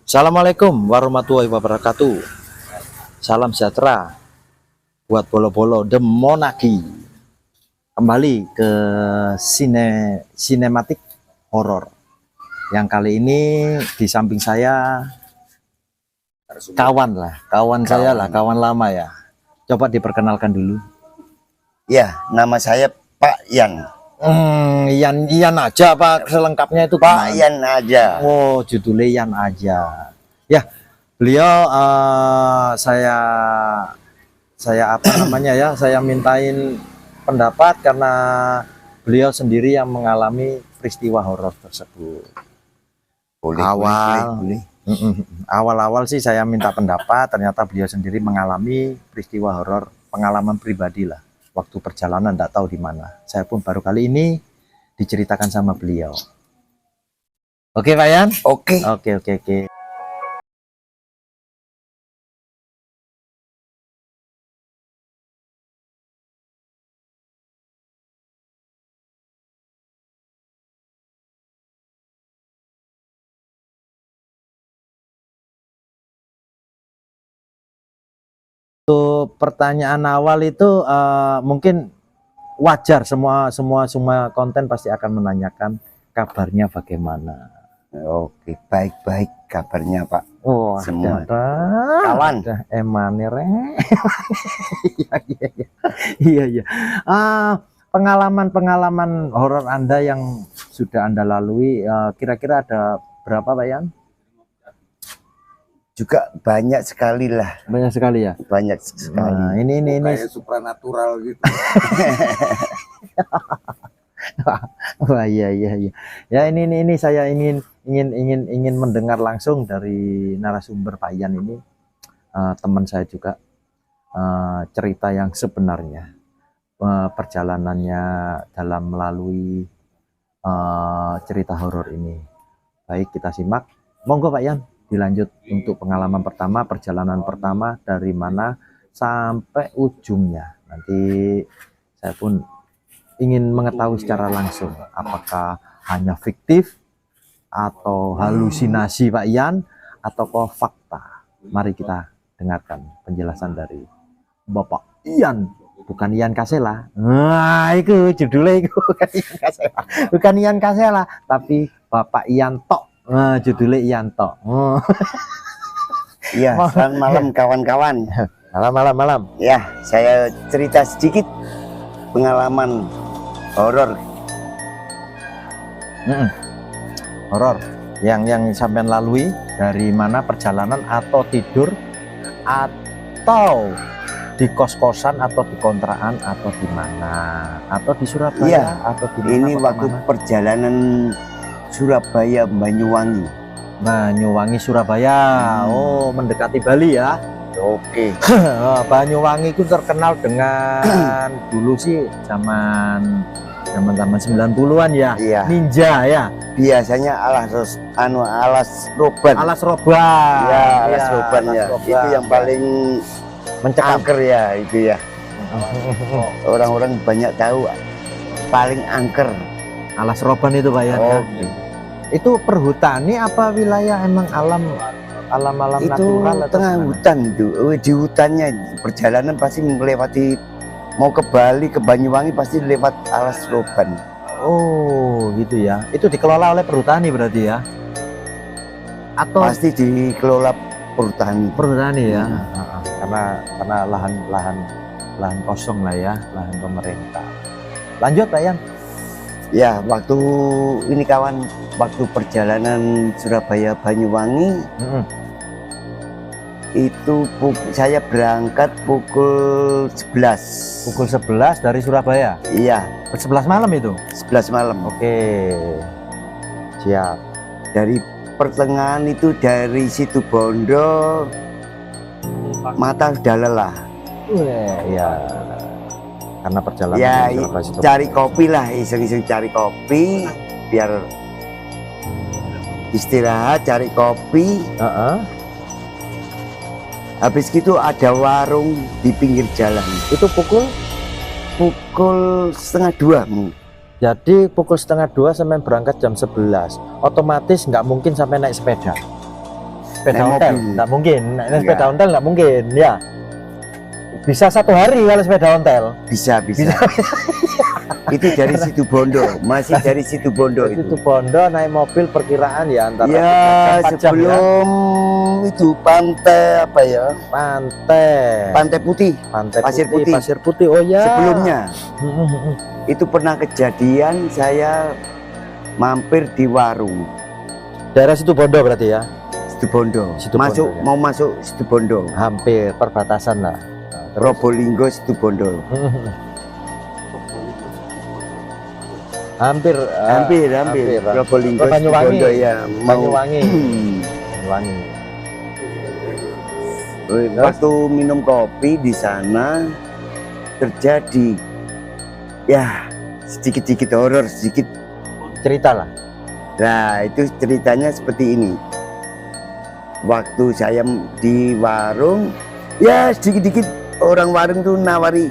Assalamualaikum warahmatullahi wabarakatuh. Salam sejahtera buat bolo-bolo demonagi. Kembali ke sinematik horor. Yang kali ini di samping saya kawan lama ya. Coba diperkenalkan dulu. Ya, nama saya Pak Yan. Ian aja Pak, selengkapnya itu Pak Yan aja. Oh, judulnya Yan aja. Ya, beliau saya apa namanya ya? Saya mintain pendapat karena beliau sendiri yang mengalami peristiwa horor tersebut. Awal-awal sih saya minta pendapat, ternyata beliau sendiri mengalami peristiwa horor, pengalaman pribadi lah. Waktu perjalanan tidak tahu di mana. Saya pun baru kali ini diceritakan sama beliau. Oke Pak Yan? Oke. Oke. Untuk pertanyaan awal itu mungkin wajar, semua konten pasti akan menanyakan kabarnya bagaimana. Oke, baik-baik kabarnya Pak. Oh, semua kawan emanere. Iya. Pengalaman horor Anda yang sudah Anda lalui kira-kira ada berapa Pak Yan? Juga banyak sekali lah. Banyak sekali ya? Banyak sekali. Nah, ini kayak supranatural gitu. Wah, iya. Ya ini saya ingin mendengar langsung dari narasumber Pak Yan ini, teman saya juga, cerita yang sebenarnya, perjalanannya dalam melalui cerita horor ini. Baik, kita simak. Monggo Pak Yan, dilanjut untuk pengalaman pertama, perjalanan pertama dari mana sampai ujungnya. Nanti saya pun ingin mengetahui secara langsung apakah hanya fiktif atau halusinasi Pak Yan ataukah fakta. Mari kita dengarkan penjelasan dari Bapak Yan, bukan Ian Kasela. Nah, itu judulnya itu bukan Ian Kasela, tapi Bapak Ian Tok. Nah, judulnya Ian Tok. Iya, selamat malam kawan-kawan. Malam. Ya, saya cerita sedikit pengalaman horor. Horor yang sampai lalui dari mana, perjalanan atau tidur atau di kos-kosan atau di kontrakan atau di mana, atau di Surabaya ya, atau di mana? Ini waktu perjalanan Surabaya Banyuwangi Surabaya. Oh, mendekati Bali ya. Oke. Banyuwangi itu terkenal dengan dulu sih zaman 90-an ya. Iya. Ninja ya. Biasanya alas roban. Ya, alas roban ya. Itu yang paling mencekam angker ya itu ya. Orang-orang banyak tahu paling angker. Alas roban itu Pak Yan. Itu perhutani apa wilayah emang alam itu natural atau tengah hutan itu. Di hutannya perjalanan pasti melewati, mau ke Bali, ke Banyuwangi pasti lewat alas roban. Oh gitu ya. Itu dikelola oleh perhutani berarti ya? Atau pasti dikelola perhutani ya. Karena lahan kosong lah ya, lahan pemerintah. Lanjut Pak Yan. Ya, waktu ini kawan, waktu perjalanan Surabaya Banyuwangi itu saya berangkat pukul 11. Pukul 11 dari Surabaya? Iya. 11 malam itu? 11 malam. Oke. Siap. Dari pertengahan itu, dari Situbondo, mata sudah lelah. Ya. Karena perjalanan ya, cari kopi lah, iseng-iseng cari kopi biar istirahat, cari kopi. Habis gitu ada warung di pinggir jalan. Itu pukul 1:30. Jadi pukul 1:30 sampai berangkat jam 11. Otomatis nggak mungkin sampai naik sepeda. sepeda naik ontel mobil. nggak mungkin, naik Enggak. sepeda ontel nggak mungkin ya. Bisa 1 hari kalau sepeda ontel. Bisa. Itu dari situ Bondo, masih dari situ Bondo Itu itu. Bondo naik mobil perkiraan ya antara 3 Ya jam, 4 jam ya. sebelum itu pantai apa ya? Pantai Putih. Pantai Pasir Putih. Pasir Putih. Oh ya. Sebelumnya itu pernah kejadian saya mampir di warung Daerah situ Bondo berarti ya. Situbondo. Situbondo, ya. Mau masuk Situbondo. Hampir perbatasan lah. Probolinggo Situbondo. hampir Hampir. Probolinggo Banyuwangi. Situbondo ya. Banyuwangi. Banyuwangi. Waktu minum kopi di sana terjadi ya sedikit horor sedikit. Cerita lah. Nah itu ceritanya seperti ini. Waktu saya di warung ya sedikit orang warung tuh nawari,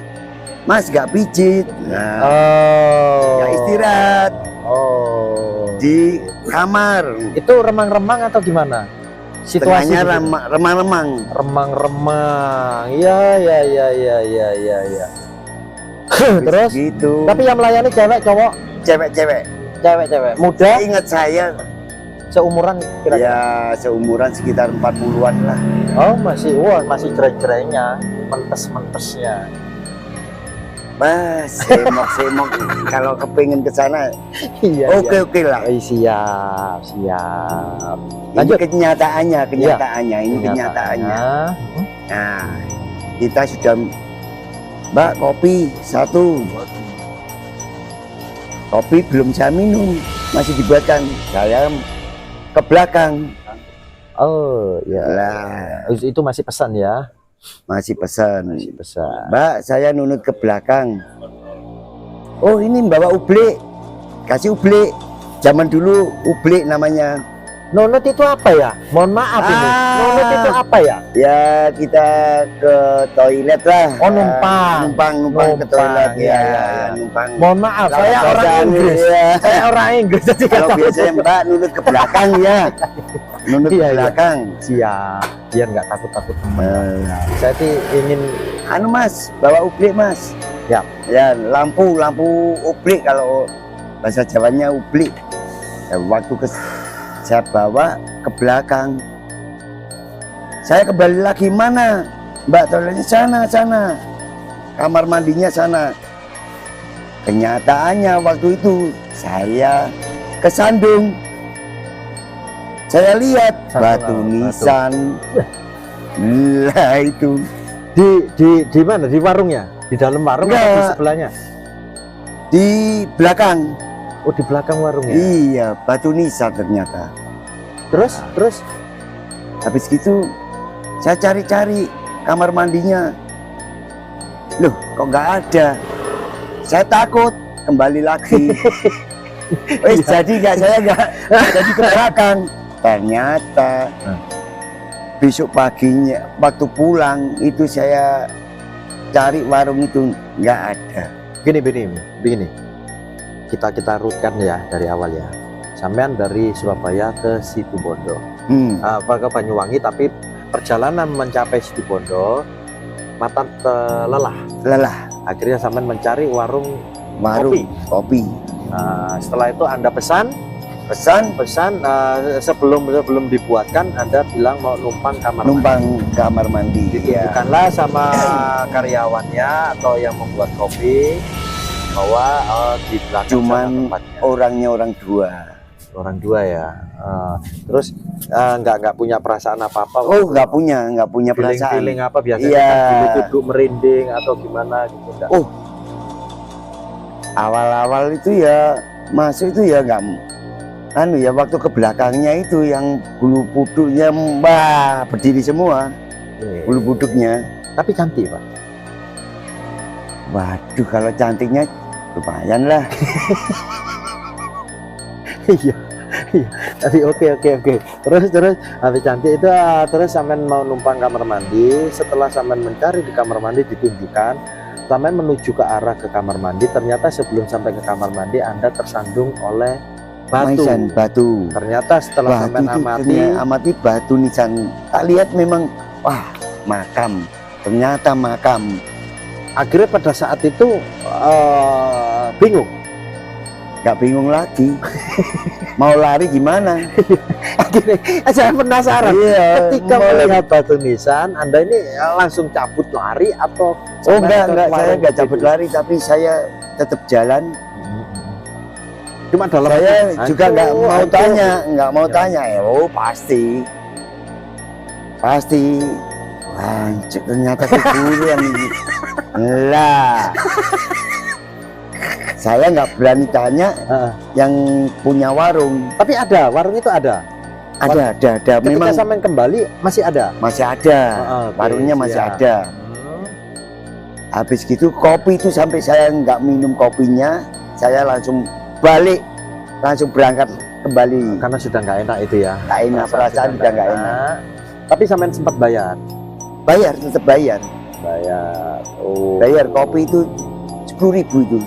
Mas gak pijit. Nah, Oh. ya istirahat Oh. di kamar. Itu remang-remang atau gimana? Situasi Tengahnya di situ? remang-remang. Remang-remang. Iya. Terus gitu. tapi yang melayani cewek cowok? Cewek-cewek. Cewek. Muda Saya ingat saya seumuran kira-kira. ya seumuran sekitar 40-an lah. Oh, masih jreng-jrengnya, mentes-mentesnya. Mas, semok kalau kepingin ke sana. Iya. Oke lah. Siap. Ini Lanjut. kenyataannya, ini kenyataannya. Kenyataannya. Nah, kita sudah Mbak kopi 1. Kopi belum saya minum, masih dibuatkan. Saya ke belakang. Oh, ya. Lah, Itu masih pesan ya. masih pesan. Masih pesan. Mbak, saya nunut ke belakang. Oh, ini bawa ublik. Kasih ublik. Zaman dulu ublik namanya. Nunut itu apa ya? Mohon maaf ini. Ah. Nunut itu apa ya? Ya, kita ke toilet lah. Oh, numpang. Numpang ke toilet Iya, ya. iya. Numpang. Mohon maaf, Kalau saya orang bahasa Inggris. ya. Saya orang Inggris jadi nggak Kalau tahu. biasanya Mbak nunut ke belakang ya. Nunut Iya, ke iya. belakang. Siap, biar nggak takut-takut teman. Eh, Saya sih ingin anu Mas, bawa ublik Mas. Ya. Ya, lampu ublik kalau bahasa Jawanya ublik. Ya, waktu saya bawa ke belakang. Saya kembali lagi mana? Mbak toiletnya sana. Kamar mandinya sana. Kenyataannya waktu itu saya kesandung. Saya lihat Sandung batu apa? nisan. Lah itu di mana? Di warungnya? Di dalam warung atau di Enggak. sebelahnya? di belakang. Oh, di belakang warungnya. Iya, batu nisan ternyata. Terus Habis gitu saya cari-cari kamar mandinya. Loh, kok nggak ada? Saya takut kembali lagi. Jadi saya nggak jadi ke belakang. Ternyata besok paginya waktu pulang itu saya cari warung itu nggak ada. begini. Kita rutkan ya dari awal ya. Sampean dari Surabaya ke Situbondo. Ke Banyuwangi, tapi perjalanan mencapai Situbondo mata lelah. Akhirnya sampean mencari warung kopi. Setelah itu Anda pesan Pesan sebelum dibuatkan Anda bilang mau numpang kamar mandi. numpang kamar mandi. Ya. Bukanlah sama karyawannya atau yang membuat kopi bahwa di belakang Cuman sana tempatnya. orangnya orang dua ya. Terus nggak punya perasaan apa-apa. Oh, nggak punya perasaan. Feeling apa biasanya Iya. kan duduk merinding atau gimana gitu enggak? Oh, awal-awal itu ya masuk itu ya nggak ya waktu ke belakangnya itu yang bulu puduknya berdiri semua bulu puduknya. Tapi cantik, Pak. Waduh, kalau cantiknya lumayan lah. Iya. Tapi oke. Terus habis cantik itu terus sampean mau numpang kamar mandi. Setelah sampean mencari di kamar mandi ditunjukkan, sampean menuju ke arah ke kamar mandi. Ternyata sebelum sampai ke kamar mandi Anda tersandung oleh batu. nisan batu. Ternyata setelah sampai amati batu nisan, tak lihat memang wah makam, ternyata makam. akhirnya pada saat itu bingung. Gak bingung lagi. Mau lari gimana? Akhirnya saya penasaran. Iya, Ketika melihat batu nisan, Anda ini langsung cabut lari atau oh enggak, saya enggak cabut lari, tapi saya tetap jalan. Cuma dalam Saya juga nggak mau tanya, nggak mau Ya. tanya. Oh pasti, Wancuk, ternyata kuburan ini. Lah, saya nggak berani tanya Heeh. yang punya warung. Tapi ada, warung itu ada. Ada. Ketika Memang sampai kembali masih ada. masih ada. Oke, Warungnya masih siap. ada. Habis gitu kopi itu sampai saya nggak minum kopinya, saya langsung balik, langsung berangkat kembali. Karena sudah nggak enak itu ya. Nggak enak, perasaan udah nggak enak. Tapi sampai sempat bayar. Bayar, tetap bayar. Bayar. Oh. Bayar kopi itu 10.000 itu.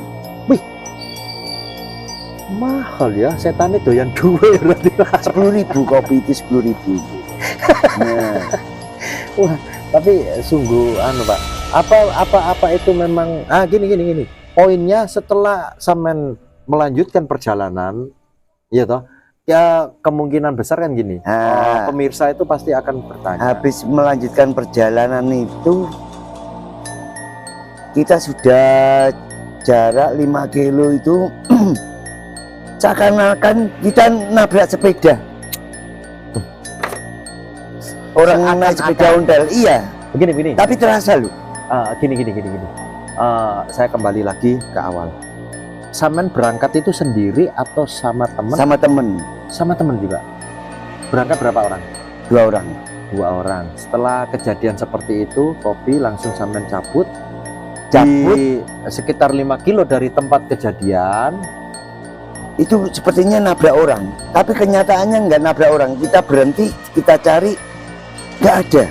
Mahal ya, setan itu doyan dua ya berarti. 10.000 kopi itu 10.000. Nah, Tapi sungguh Pak. Apa itu memang gini. Poinnya setelah sampean melanjutkan perjalanan, ya toh, ya kemungkinan besar kan gini. Nah. Pemirsa itu pasti akan bertanya. habis melanjutkan perjalanan itu kita sudah jarak 5 kilo itu seakan-akan kita nabrak sepeda. Orang naik sepeda ontel, iya. Begini. Tapi terasa loh. Gini. Saya kembali lagi ke awal. Sampean berangkat itu sendiri atau sama teman? Sama temen, Sama teman juga. Berangkat berapa orang? 2 orang. 2 orang. Setelah kejadian seperti itu, kopi langsung sampean cabut Cabut. di sekitar 5 kilo dari tempat kejadian. Itu sepertinya nabrak orang, tapi kenyataannya nggak nabrak orang. Kita berhenti, kita cari, nggak ada.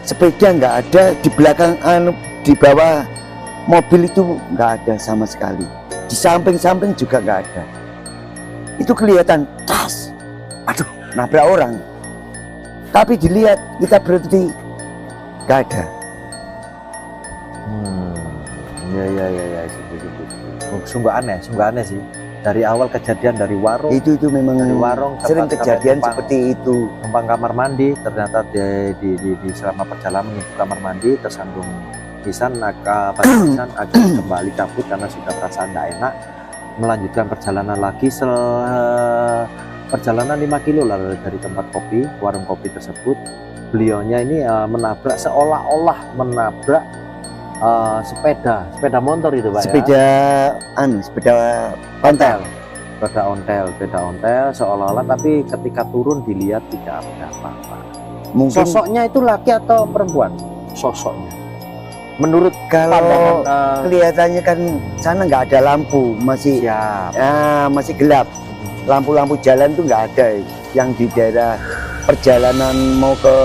Sepeda nggak ada, di belakang di bawah mobil itu nggak ada sama sekali. Di samping-samping juga nggak ada. Itu kelihatan tas, aduh nabrak orang. Tapi dilihat, kita berhenti, nggak ada. Ya. Sungguh aneh sih. Dari awal kejadian dari warung, Itu memang dari warung sering tempat kejadian numpang- seperti itu. numpang kamar mandi, ternyata di selama perjalanan menuju kamar mandi tersandung nisan, agak kembali cabut karena sudah perasaan tidak enak, melanjutkan perjalanan lagi. Perjalanan 5 kilo lah dari tempat kopi, warung kopi tersebut. Beliaunya ini menabrak, seolah-olah menabrak sepeda motor itu Pak, Sepeda sepeda ontel. sepeda ontel seolah-olah, tapi ketika turun dilihat tidak ada apa-apa. Mungkin Sosoknya itu laki atau perempuan? Sosoknya. Menurut kalau pandangan kelihatannya kan sana nggak ada lampu, masih siap. masih gelap. Lampu-lampu jalan tuh nggak ada. Yang di daerah perjalanan mau ke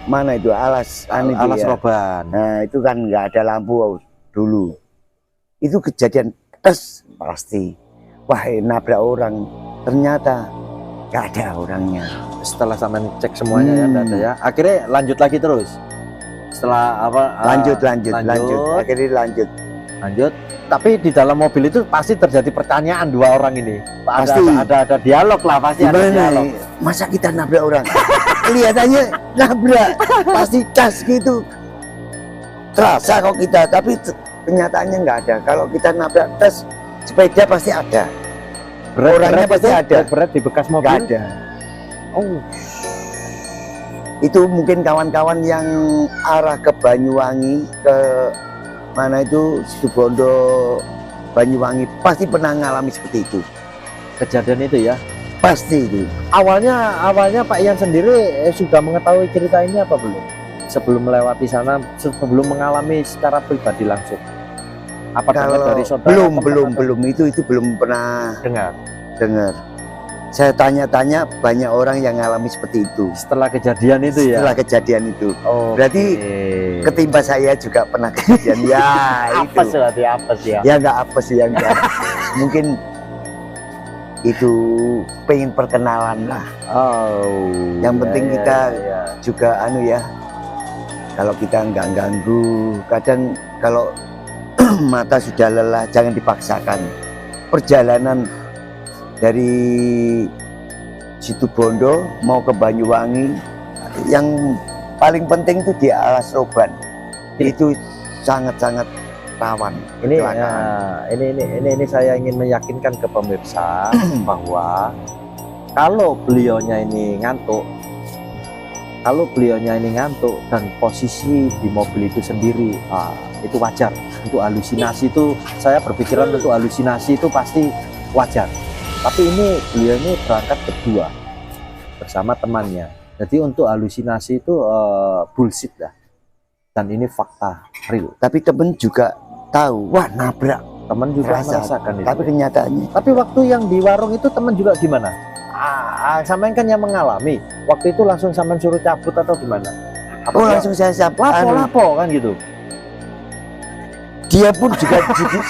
mana itu Alas Alas Roban. Nah itu kan nggak ada lampu dulu. Itu kejadian tes pasti. Wah nabrak orang, ternyata nggak ada orangnya. Setelah sampean cek semuanya ya, nggak ada ya. Akhirnya lanjut lagi terus. Setelah apa? Lanjut. Akhirnya lanjut. Tapi di dalam mobil itu pasti terjadi pertanyaan 2 orang ini. Pasti. Ada dialog lah, pasti ada dialog. Masa kita nabrak orang? Kelihatannya nabrak, pasti cas gitu. Terasa kok kita, tapi kenyataannya nggak ada. Kalau kita nabrak tas, sepeda pasti ada. Orangnya pasti ada. Berat di bekas mobil. Nggak ada. Oh, Itu mungkin kawan-kawan yang arah ke Banyuwangi, ke mana itu Situbondo, Banyuwangi, pasti pernah ngalami seperti itu. kejadian itu ya. Pasti itu. Awalnya Pak Ian sendiri sudah mengetahui cerita ini apa belum? Sebelum melewati sana, sebelum mengalami secara pribadi langsung. Apa dengar Kalau dari saudara? belum itu belum pernah dengar. dengar. Saya tanya-tanya banyak orang yang ngalami seperti itu. Setelah kejadian itu ya. Setelah kejadian itu. Oh, Berarti ketimpa saya juga pernah kejadian. Ya itu. apa sih ya? Ya nggak apa sih yang nggak. Mungkin itu pengen perkenalan lah. Oh, Yang iya, penting iya, kita iya. juga anu ya, kalau kita nggak ganggu, kadang kalau mata sudah lelah jangan dipaksakan. Perjalanan dari Situbondo mau ke Banyuwangi, yang paling penting itu di Alas Roban, itu sangat-sangat rawan Ini, kecelakaan. ini saya ingin meyakinkan ke pemirsa bahwa kalau beliaunya ini ngantuk, dan posisi di mobil itu sendiri, itu wajar. Untuk halusinasi itu, saya berpikiran untuk halusinasi itu pasti wajar. Tapi ini beliau ini berangkat berdua bersama temannya. Jadi untuk halusinasi itu bullshit lah. Dan ini fakta real. Tapi temen juga tahu, wah nabrak, Teman juga Rasa. merasakan itu. tapi kenyataannya Tapi waktu yang di warung itu teman juga gimana? Sampean kan yang mengalami. Waktu itu langsung sampean suruh cabut atau gimana? Apa oh dia langsung saya lapo kan gitu? dia pun juga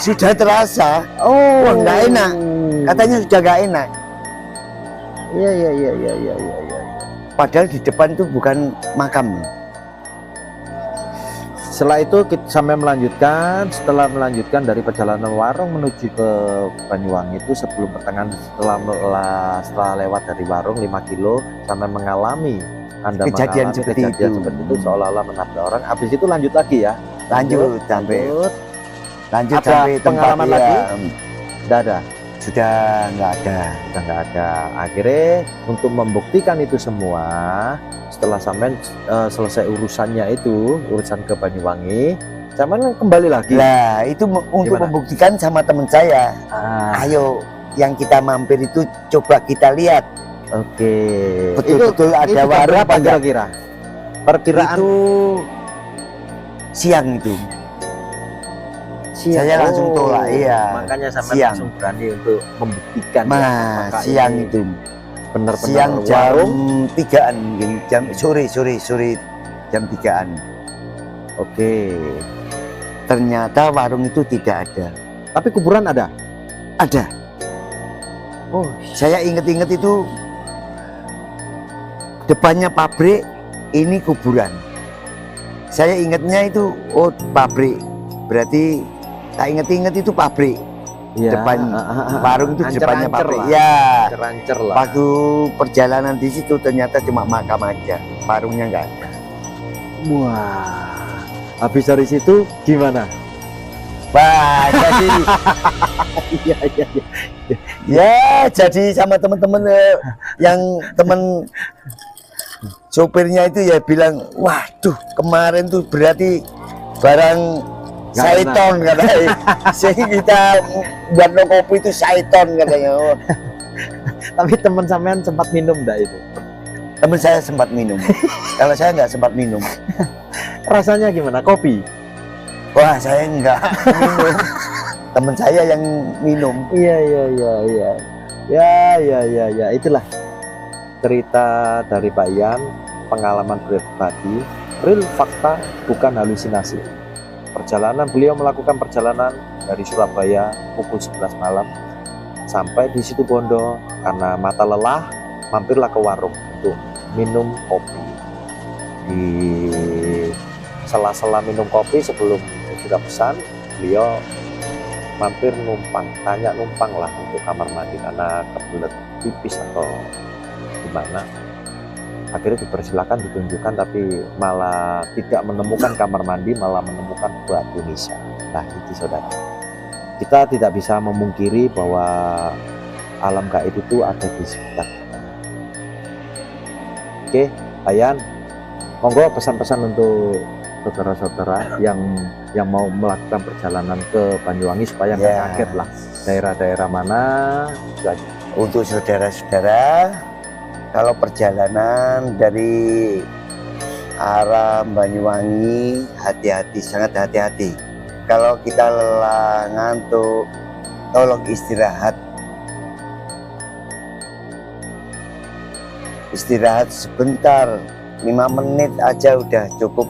sudah terasa, Oh, wah nggak enak, katanya sudah nggak enak. Iya. Padahal di depan itu bukan makam. Setelah itu kita sampai melanjutkan. Setelah melanjutkan dari perjalanan warung menuju ke Banyuwangi itu, sebelum pertengahan, setelah lewat dari warung 5 kilo sampai mengalami Kejadian seperti itu. seolah-olah menabrak orang. Habis itu lanjut lagi ya. Lanjut sampai Ada sampai tempat pengalaman dia. lagi? Nggak ada. Sudah nggak ada. Udah nggak ada. Akhirnya untuk membuktikan itu semua, setelah sampean selesai urusan ke Banyuwangi, sampean kembali lagi. Lah itu untuk Gimana? membuktikan sama teman saya. Ayo yang kita mampir itu coba kita lihat Oke. betul-betul ada jam warung berapa apa enggak. kira-kira? Perkiraan Itu siang itu. siang. saya langsung tolak, iya. Makanya sampean Siang. langsung berani untuk membuktikan. Nah, apakah siang ini itu. benar-benar Siang jam warung. 3-an mungkin, jam sore jam 3-an. Oke. Ternyata warung itu tidak ada. Tapi kuburan ada. Ada. Oh, Saya inget-inget itu depannya pabrik, ini kuburan. Saya ingatnya itu oh pabrik. Berarti tak inget-inget itu pabrik. iya. Depan warung itu di depannya Ancer-ancer pabrik. lah. Ya. Kerancer lah. Waktu perjalanan di situ ternyata cuma makam aja. Warungnya enggak ada. Wah. Habis dari situ gimana? Wah, jadi Iya. ya jadi sama teman-teman yang teman sopirnya itu ya bilang, waduh kemarin tuh berarti barang Nggak syaiton katanya. Sehingga kita buat no kopi itu syaiton katanya. Oh, Tapi teman sampean sempat minum enggak itu? teman saya sempat minum. Kalau saya nggak sempat minum. Rasanya gimana? Kopi? Wah, saya nggak minum. Teman saya yang minum. Iya. Ya, itulah cerita dari Pak Ian, pengalaman pribadi, real fakta, bukan halusinasi. Beliau melakukan perjalanan dari Surabaya pukul 11 malam sampai di Situbondo. Karena mata lelah, mampirlah ke warung untuk minum kopi. Di sela-sela minum kopi sebelum sudah pesan, beliau mampir tanya numpang lah untuk kamar mandi karena kebelet pipis atau gimana. Akhirnya dipersilakan, ditunjukkan, tapi malah tidak menemukan kamar mandi, malah menemukan batu nisan. Nah itu saudara, kita tidak bisa memungkiri bahwa alam gaib itu ada di sekitar kita. Oke, Ayan, monggo pesan-pesan untuk saudara-saudara yang mau melakukan perjalanan ke Banyuwangi supaya nggak Ya. kaget lah daerah-daerah mana. Itu aja. Untuk saudara-saudara, kalau perjalanan dari arah Banyuwangi, hati-hati, sangat hati-hati. Kalau kita lelah, ngantuk, tolong istirahat. Istirahat sebentar, 5 menit aja udah cukup,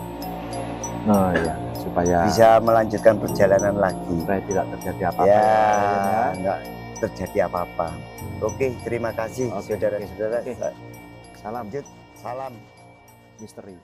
Oh iya, supaya bisa melanjutkan perjalanan lagi. supaya tidak terjadi apa-apa. Ya, Ya. enggak. terjadi apa-apa. Oke, terima kasih Oke, saudara-saudara. oke. Salam Lanjut, salam. misteri.